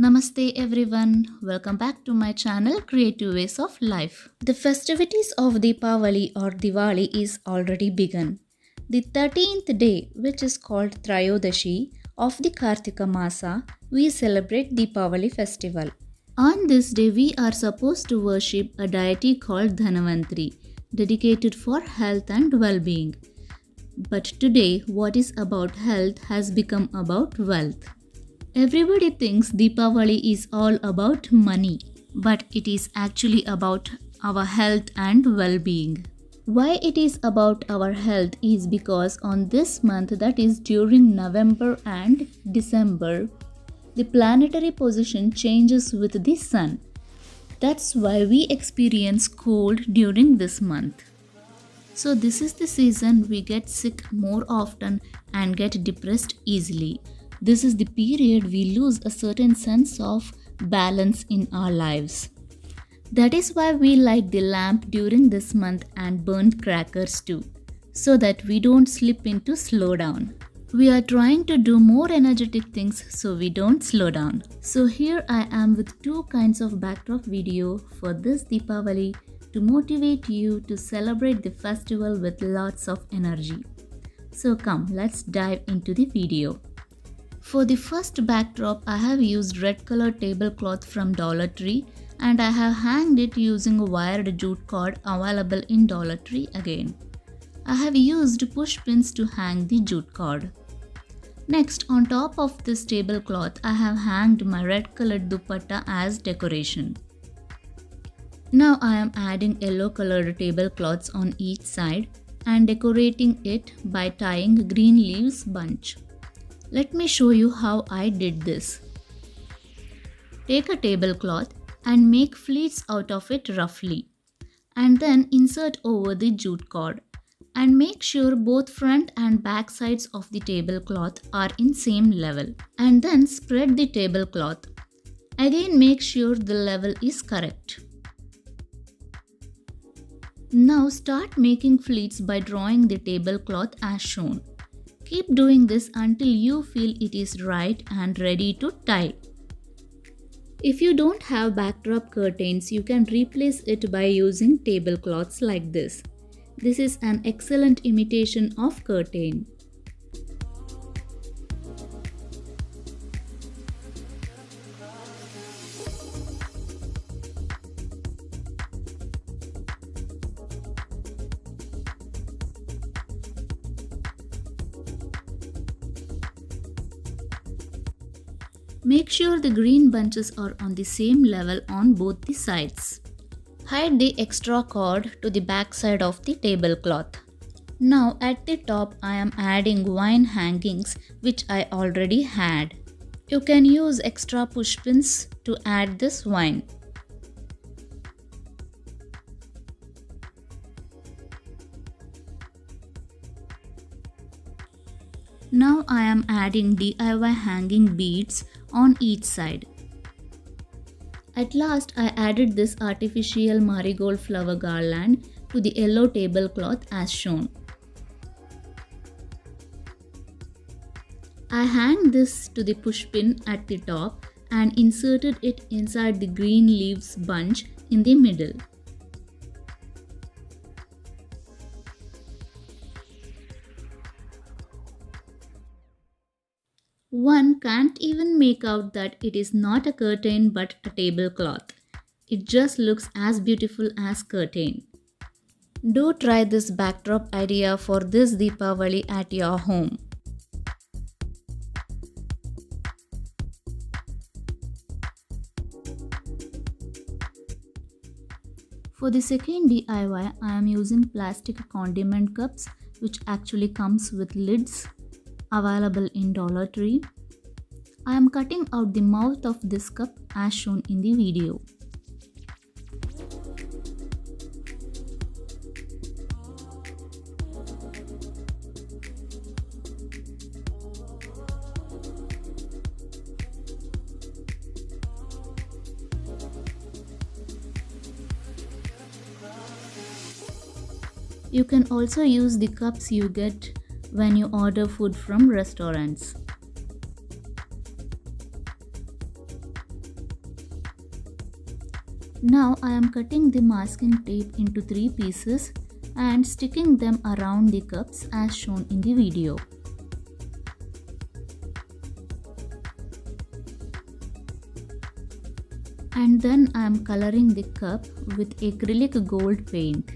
Namaste everyone, welcome back to my channel Creative Ways of Life. The festivities of Deepavali or Diwali is already begun. The 13th day, which is called Trayodashi of the Kartika Masa, we celebrate Deepavali festival. On this day, we are supposed to worship a deity called Dhanvantari, dedicated for health and well-being. But today, what is about health has become about wealth. Everybody thinks Deepavali is all about money, but it is actually about our health and well-being. Why it is about our health is because on this month, that is during November and December, the planetary position changes with the sun. That's why we experience cold during this month. So this is the season we get sick more often and get depressed easily. This is the period we lose a certain sense of balance in our lives. That is why we light the lamp during this month and burn crackers too, so that we don't slip into slowdown. We are trying to do more energetic things so we don't slow down. So here I am with two kinds of backdrop video for this Deepavali to motivate you to celebrate the festival with lots of energy. So come, let's dive into the video. For the first backdrop, I have used red color tablecloth from Dollar Tree and I have hanged it using a wired jute cord available in Dollar Tree again. I have used push pins to hang the jute cord. Next, on top of this tablecloth, I have hanged my red colored dupatta as decoration. Now I am adding yellow colored tablecloths on each side and decorating it by tying green leaves bunch. Let me show you how I did this. Take a tablecloth and make pleats out of it roughly, and then insert over the jute cord and make sure both front and back sides of the tablecloth are in same level, and then spread the tablecloth. Again, make sure the level is correct. Now start making pleats by drawing the tablecloth as shown. Keep doing this until you feel it is right and ready to tie. If you don't have backdrop curtains, you can replace it by using tablecloths like this. This is an excellent imitation of curtain. Make sure the green bunches are on the same level on both the sides. Hide the extra cord to the back side of the tablecloth. Now at the top I am adding wine hangings which I already had. You can use extra push pins to add this wine. Now I am adding DIY hanging beads on each side. At last I added this artificial marigold flower garland to the yellow tablecloth as shown. I hanged this to the push pin at the top and inserted it inside the green leaves bunch in the middle. One can't even make out that it is not a curtain but a tablecloth. It just looks as beautiful as curtain. Do try this backdrop idea for this Deepavali at your home. For the second DIY, I am using plastic condiment cups which actually comes with lids, available in Dollar Tree. I am cutting out the mouth of this cup as shown in the video. You can also use the cups you get when you order food from restaurants. Now I am cutting the masking tape into 3 pieces and sticking them around the cups as shown in the video. And then I am coloring the cup with acrylic gold paint.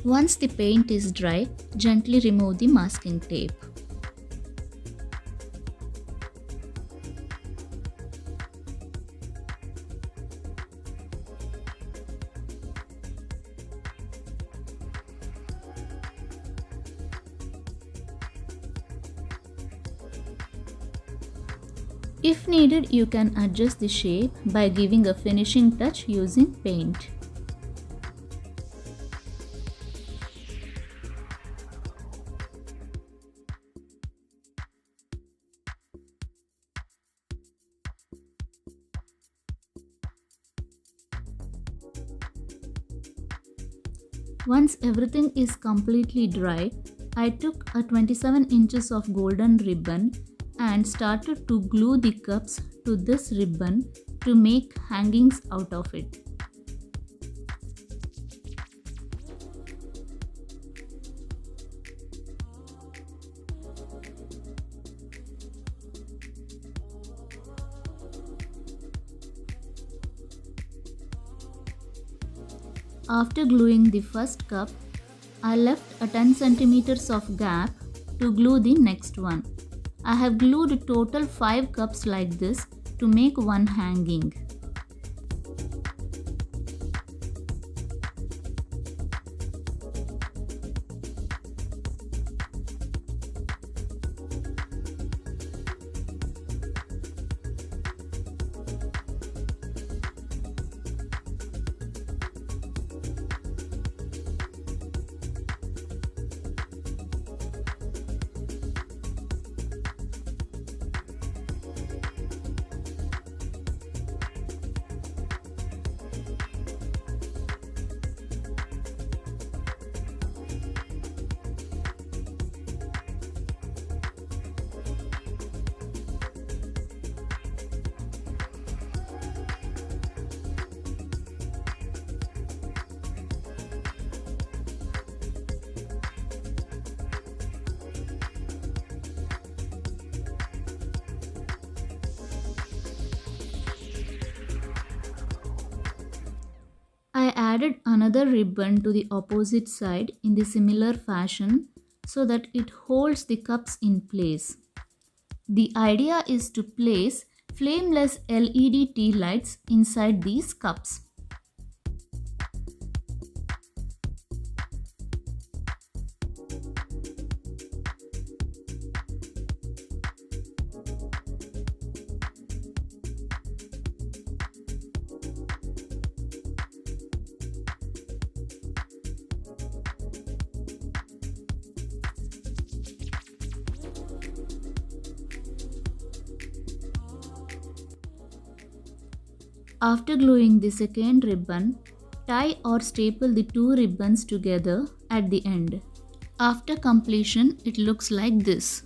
Once the paint is dry, gently remove the masking tape. If needed, you can adjust the shape by giving a finishing touch using paint. Once everything is completely dry, I took a 27 inches of golden ribbon and started to glue the cups to this ribbon to make hangings out of it. After gluing the first cup, I left a 10 centimeters of gap to glue the next one. I have glued total 5 cups like this to make one hanging. I added another ribbon to the opposite side in the similar fashion so that it holds the cups in place. The idea is to place flameless LED tea lights inside these cups. After gluing the second ribbon, tie or staple the 2 ribbons together at the end. After completion, it looks like this.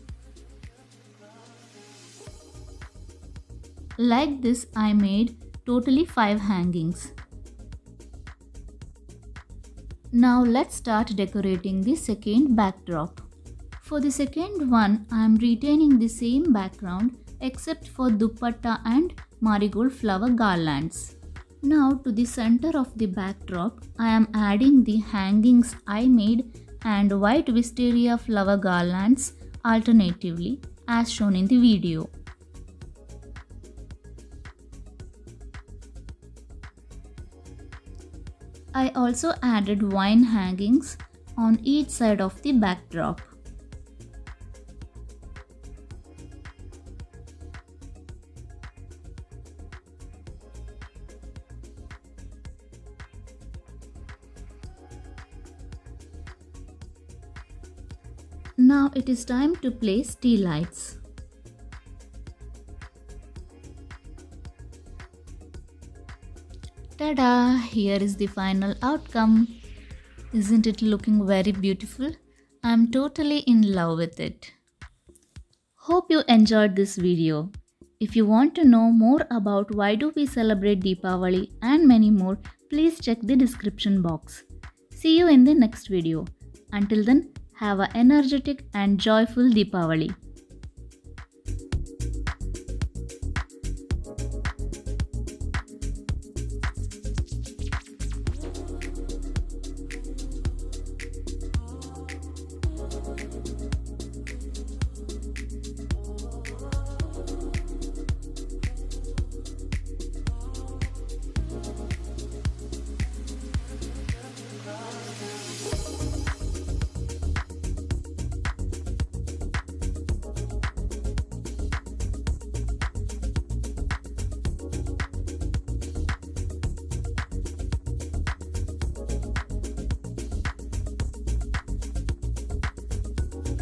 Like this, I made totally 5 hangings. Now let's start decorating the second backdrop. For the second one, I am retaining the same background except for dupatta and marigold flower garlands. Now to the center of the backdrop, I am adding the hangings I made and white wisteria flower garlands alternatively as shown in the video. I also added wine hangings on each side of the backdrop. Now it is time to place tea lights. Ta-da! Here is the final outcome. Isn't it looking very beautiful? I am totally in love with it. Hope you enjoyed this video. If you want to know more about why do we celebrate Deepavali and many more, please check the description box. See you in the next video. Until then, have an energetic and joyful Deepavali.